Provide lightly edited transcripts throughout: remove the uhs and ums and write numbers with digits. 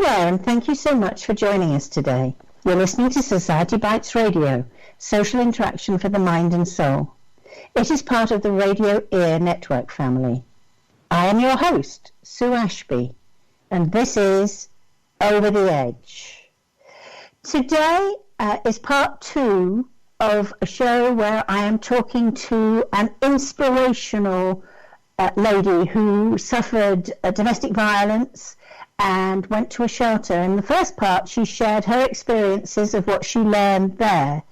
there, and thank you so much for joining us today. You're listening to Society Bites Radio, social interaction for the mind and soul. It is part of the Radio Ear Network family. I am your host, Sue Ashby, and this is Over the Edge. Today is part 2 of a show where I am talking to an inspirational lady who suffered domestic violence and went to a shelter. In the first part, she shared her experiences of what she learned there.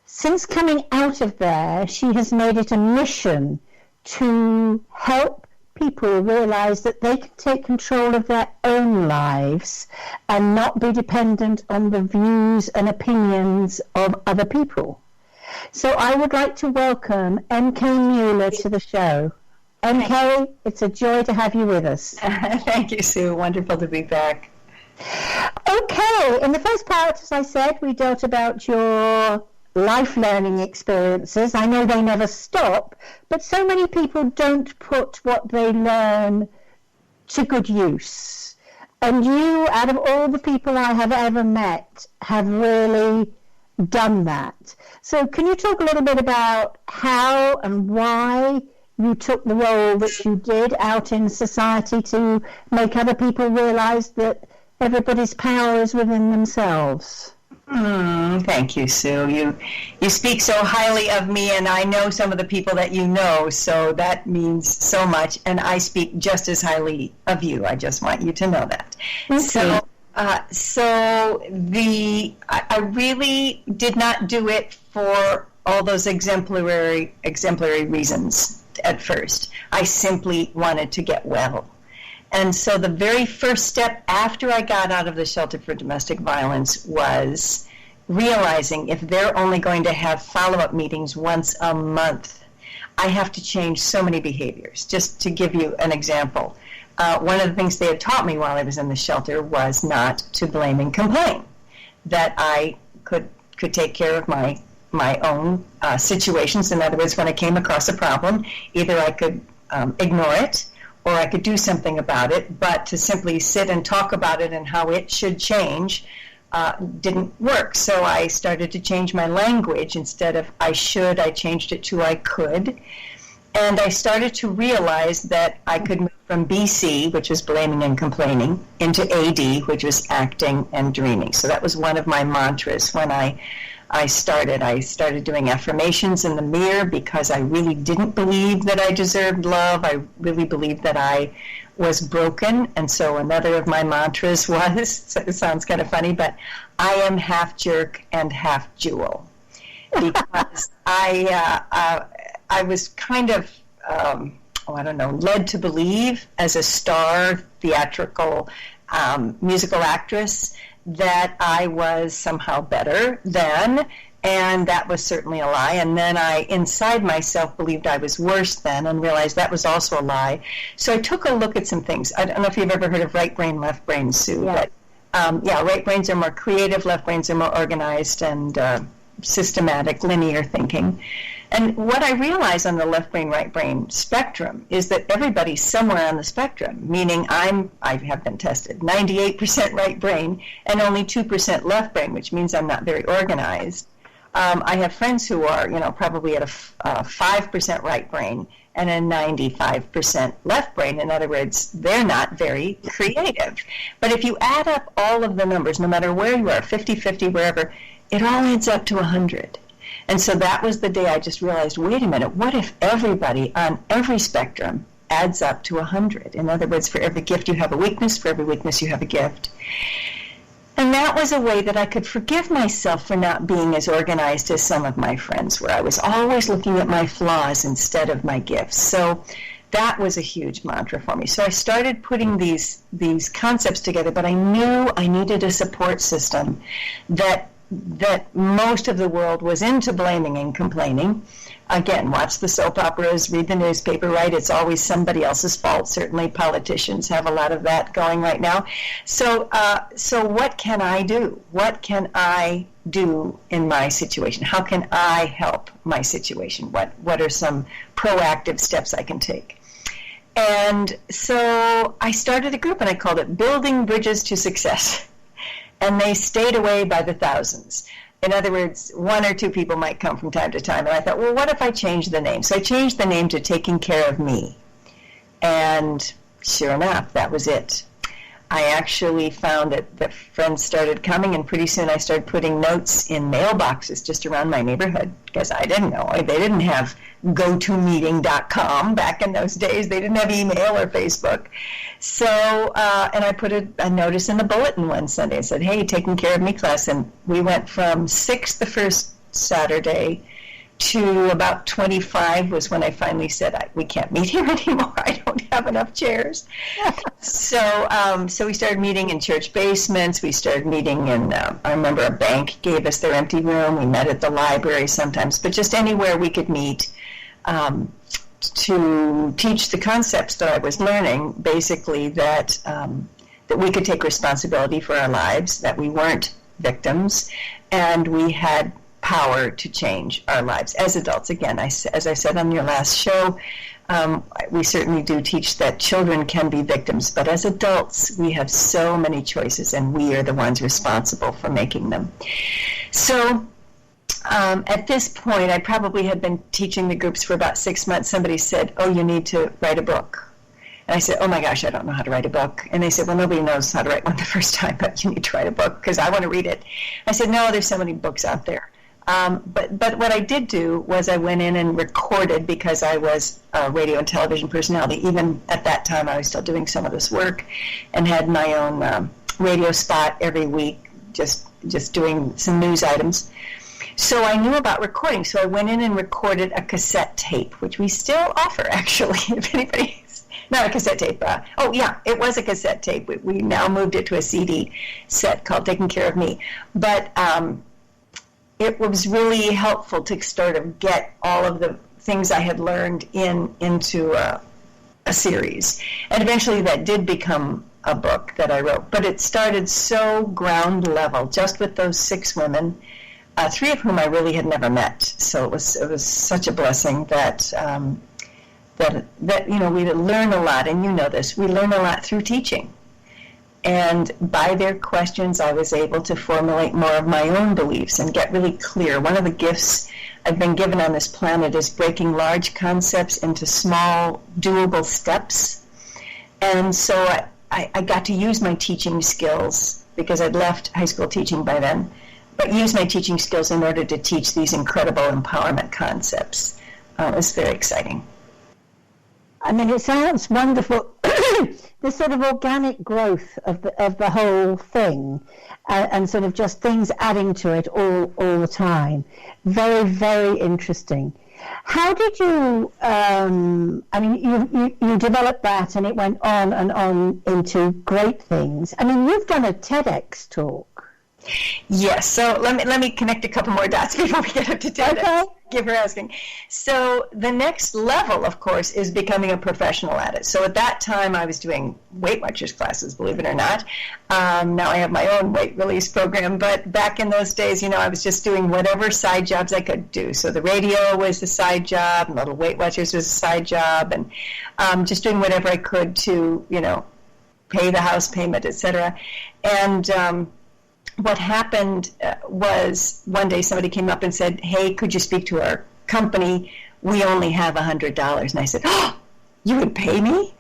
Since coming out of there, she has made it a mission to help people realize that they can take control of their own lives and not be dependent on the views and opinions of other people. So I would like to welcome MK Mueller to the show. MK, it's a joy to have you with us. Thank you, Sue. Wonderful to be back. Okay, in the first part, as I said, we dealt about your life learning experiences. I know they never stop, but so many people don't put what they learn to good use. And you, out of all the people I have ever met, have really done that. So can you talk a little bit about how and why you took the role that you did out in society to make other people realize that everybody's power is within themselves? Thank you, Sue. You speak so highly of me, and I know some of the people that you know, so that means so much, and I speak just as highly of you. I just want you to know that. Okay. I really did not do it for all those exemplary reasons at first. I simply wanted to get well. And so the very first step after I got out of the shelter for domestic violence was realizing if they're only going to have follow-up meetings once a month, I have to change so many behaviors. Just to give you an example, one of the things they had taught me while I was in the shelter was not to blame and complain, that I could take care of my own situations. In other words, when I came across a problem, either I could ignore it or I could do something about it, but to simply sit and talk about it and how it should change didn't work. So I started to change my language. Instead of I should, I changed it to I could. And I started to realize that I could move from BC, which was blaming and complaining, into AD, which was acting and dreaming. So that was one of my mantras when I started doing affirmations in the mirror because I really didn't believe that I deserved love. I really believed that I was broken. And so another of my mantras was, it sounds kind of funny, but I am half jerk and half jewel. Because I was kind of, led to believe as a star theatrical musical actress that I was somehow better than, and that was certainly a lie. And then I, inside myself, believed I was worse than and realized that was also a lie. So I took a look at some things. I don't know if you've ever heard of right brain, left brain, Sue, but right brains are more creative, left brains are more organized and systematic, linear thinking. And what I realize on the left brain, right brain spectrum is that everybody's somewhere on the spectrum, meaning I have been tested 98% right brain and only 2% left brain, which means I'm not very organized. I have friends who are, probably at a 5% right brain and a 95% left brain. In other words, they're not very creative. But if you add up all of the numbers, no matter where you are, 50-50, wherever, it all adds up to 100. And so that was the day I just realized, wait a minute, what if everybody on every spectrum adds up to 100? In other words, for every gift you have a weakness, for every weakness you have a gift. And that was a way that I could forgive myself for not being as organized as some of my friends were. I was always looking at my flaws instead of my gifts. So that was a huge mantra for me. So I started putting these concepts together, but I knew I needed a support system that most of the world was into blaming and complaining. Again, watch the soap operas, read the newspaper, right? It's always somebody else's fault. Certainly politicians have a lot of that going right now. So what can I do? What can I do in my situation? How can I help my situation? What are some proactive steps I can take? And so I started a group, and I called it Building Bridges to Success. And they stayed away by the thousands. In other words, one or two people might come from time to time. And I thought, well, what if I change the name? So I changed the name to Taking Care of Me. And sure enough, that was it. I actually found that friends started coming, and pretty soon I started putting notes in mailboxes just around my neighborhood, because I didn't know. They didn't have gotomeeting.com back in those days. They didn't have email or Facebook. So, and I put a notice in the bulletin one Sunday. I said, hey, Taking Care of Me class. And we went from 6 the first Saturday to about 25 was when I finally said, we can't meet here anymore. I don't have enough chairs. So we started meeting in church basements. We started meeting in, I remember a bank gave us their empty room. We met at the library sometimes, but just anywhere we could meet to teach the concepts that I was learning, basically that we could take responsibility for our lives, that we weren't victims, and we had power to change our lives as adults. Again, as I said on your last show, we certainly do teach that children can be victims, but as adults, we have so many choices, and we are the ones responsible for making them. So at this point, I probably had been teaching the groups for about 6 months. Somebody said, oh, you need to write a book. And I said, oh my gosh, I don't know how to write a book. And they said, well, nobody knows how to write one the first time, but you need to write a book because I want to read it. I said, no, there's so many books out there. But what I did do was I went in and recorded, because I was a radio and television personality. Even at that time, I was still doing some of this work, and had my own radio spot every week, just doing some news items. So I knew about recording. So I went in and recorded a cassette tape, which we still offer, actually, if anybody's not a cassette tape. It was a cassette tape. We now moved it to a CD set called Taking Care of Me. But it was really helpful to sort of get all of the things I had learned into a series. And eventually that did become a book that I wrote. But it started so ground level, just with those 6 women, 3 of whom I really had never met. So it was such a blessing that we learn a lot, and you know this, we learn a lot through teaching. And by their questions, I was able to formulate more of my own beliefs and get really clear. One of the gifts I've been given on this planet is breaking large concepts into small, doable steps. And so I got to use my teaching skills, because I'd left high school teaching by then, but use my teaching skills in order to teach these incredible empowerment concepts. It was very exciting. I mean, it sounds wonderful. This sort of organic growth of the whole thing, and sort of just things adding to it all the time. Very, very interesting. How did you? You developed that, and it went on and on into great things. I mean, you've done a TEDx talk. Yes. So let me connect a couple more dots before we get up to TEDx. Okay. Give her asking. So the next level, of course, is becoming a professional at it. So at that time, I was doing Weight Watchers classes, believe it or not. Now I have my own weight release program, but back in those days, I was just doing whatever side jobs I could do. So the radio was the side job, and Little Weight Watchers was a side job, and just doing whatever I could to, pay the house payment, etc. And what happened was one day somebody came up and said, hey, could you speak to our company? We only have $100. And I said, oh, you would pay me?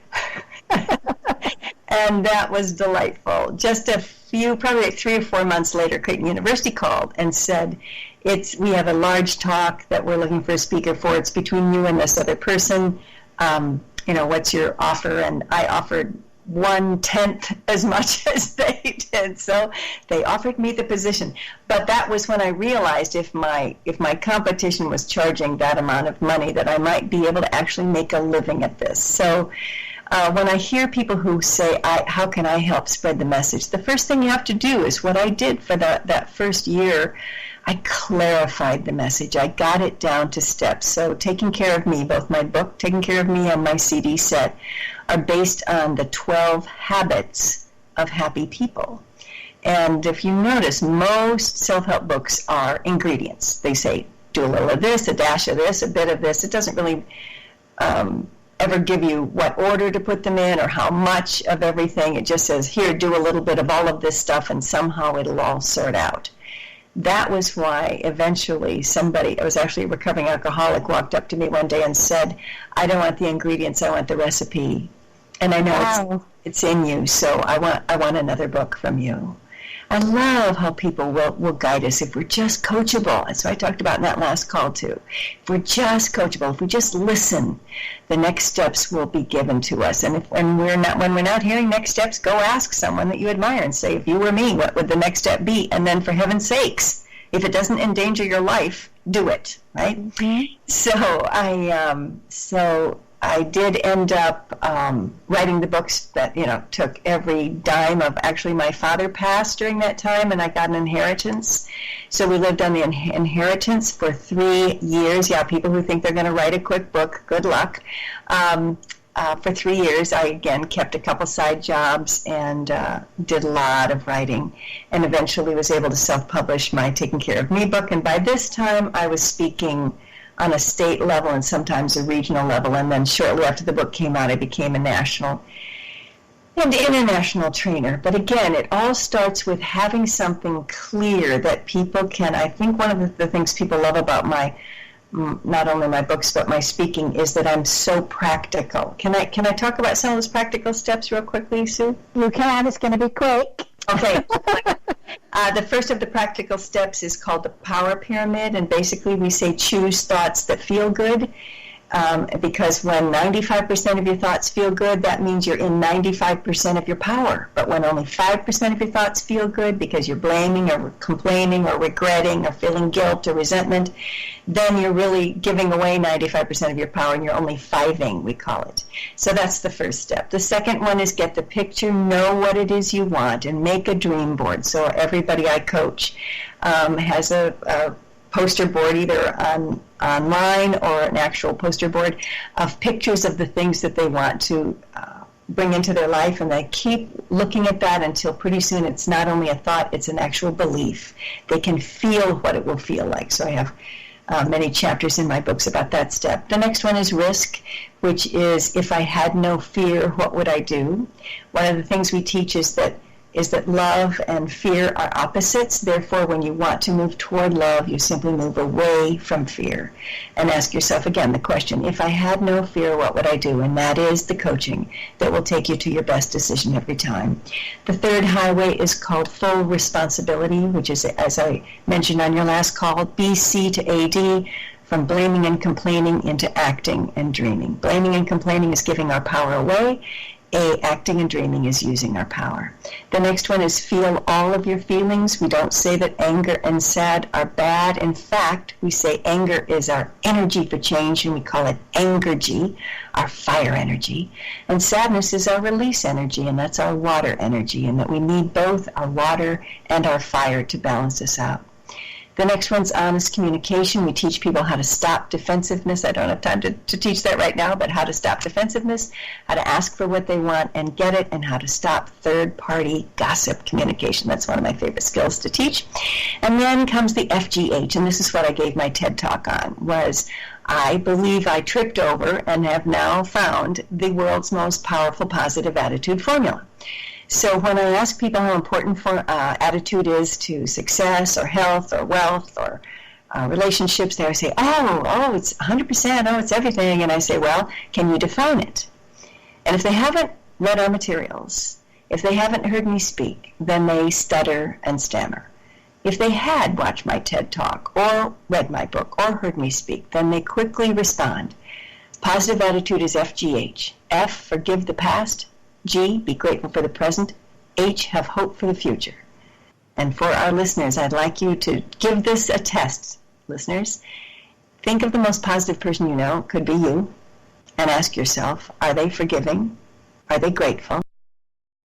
And that was delightful. Just probably like 3 or 4 months later, Creighton University called and said, we have a large talk that we're looking for a speaker for. It's between you and this other person. What's your offer? And I offered 1/10 as much as they did. So they offered me the position. But that was when I realized if my competition was charging that amount of money, that I might be able to actually make a living at this. So when I hear people who say, how can I help spread the message? The first thing you have to do is what I did for that first year. I clarified the message. I got it down to steps. So Taking Care of Me, both my book, Taking Care of Me, and my CD set, are based on the 12 habits of happy people. And if you notice, most self-help books are ingredients. They say, do a little of this, a dash of this, a bit of this. It doesn't really ever give you what order to put them in or how much of everything. It just says, here, do a little bit of all of this stuff, and somehow it'll all sort out. That was why eventually somebody, I was actually a recovering alcoholic, walked up to me one day and said, I don't want the ingredients, I want the recipe. And I know it's in you, so I want another book from you. I love how people will guide us if we're just coachable. That's what I talked about in that last call too. If we're just coachable, if we just listen, the next steps will be given to us. And when we're not hearing next steps, go ask someone that you admire and say, if you were me, what would the next step be? And then, for heaven's sakes, if it doesn't endanger your life, do it. Right? Mm-hmm. So I did end up writing the books that, took every dime of. Actually, my father passed during that time, and I got an inheritance. So we lived on the inheritance for 3 years. Yeah, people who think they're going to write a quick book, good luck. For 3 years, I, again, kept a couple side jobs and did a lot of writing, and eventually was able to self-publish my Taking Care of Me book. And by this time, I was speaking on a state level and sometimes a regional level, and then shortly after the book came out, I became a national and international trainer. But again, it all starts with having something clear that people can. I think one of the things people love about not only my books but my speaking is that I'm so practical. Can I talk about some of those practical steps real quickly, Sue? You can. It's going to be quick. Okay. The first of the practical steps is called the power pyramid, and basically we say choose thoughts that feel good, because when 95% of your thoughts feel good, that means you're in 95% of your power. But when only 5% of your thoughts feel good because you're blaming or complaining or regretting or feeling guilt or resentment, then you're really giving away 95% of your power, and you're only fiving, we call it. So that's the first step. The second one is get the picture, know what it is you want, and make a dream board. So everybody I coach has a poster board, either online or an actual poster board of pictures of the things that they want to bring into their life, and they keep looking at that until pretty soon it's not only a thought, it's an actual belief. They can feel what it will feel like. So I have many chapters in my books about that step. The next one is risk, which is, if I had no fear, what would I do? One of the things we teach is that love and fear are opposites. Therefore, when you want to move toward love, you simply move away from fear. And ask yourself again the question, if I had no fear, what would I do? And that is the coaching that will take you to your best decision every time. The third highway is called full responsibility, which is, as I mentioned on your last call, BC to AD, from blaming and complaining into acting and dreaming. Blaming and complaining is giving our power away. Acting and dreaming is using our power. The next one is feel all of your feelings. We don't say that anger and sad are bad. In fact, we say anger is our energy for change, and we call it angergy, our fire energy. And sadness is our release energy, and that's our water energy, and that we need both our water and our fire to balance us out. The next one's honest communication. We teach people how to stop defensiveness. I don't have time to teach that right now, but how to stop defensiveness, how to ask for what they want and get it, and how to stop third-party gossip communication. That's one of my favorite skills to teach. And then comes the FGH, and this is what I gave my TED Talk on, was I believe I tripped over and have now found the world's most powerful positive attitude formula. So when I ask people how important attitude is to success or health or wealth or relationships, they always say, oh, it's 100%, oh, it's everything. And I say, well, can you define it? And if they haven't read our materials, if they haven't heard me speak, then they stutter and stammer. If they had watched my TED Talk or read my book or heard me speak, then they quickly respond. Positive attitude is FGH. F, forgive the past. G, be grateful for the present. H, have hope for the future. And for our listeners, I'd like you to give this a test, listeners. Think of the most positive person you know, could be you, and ask yourself, are they forgiving? Are they grateful?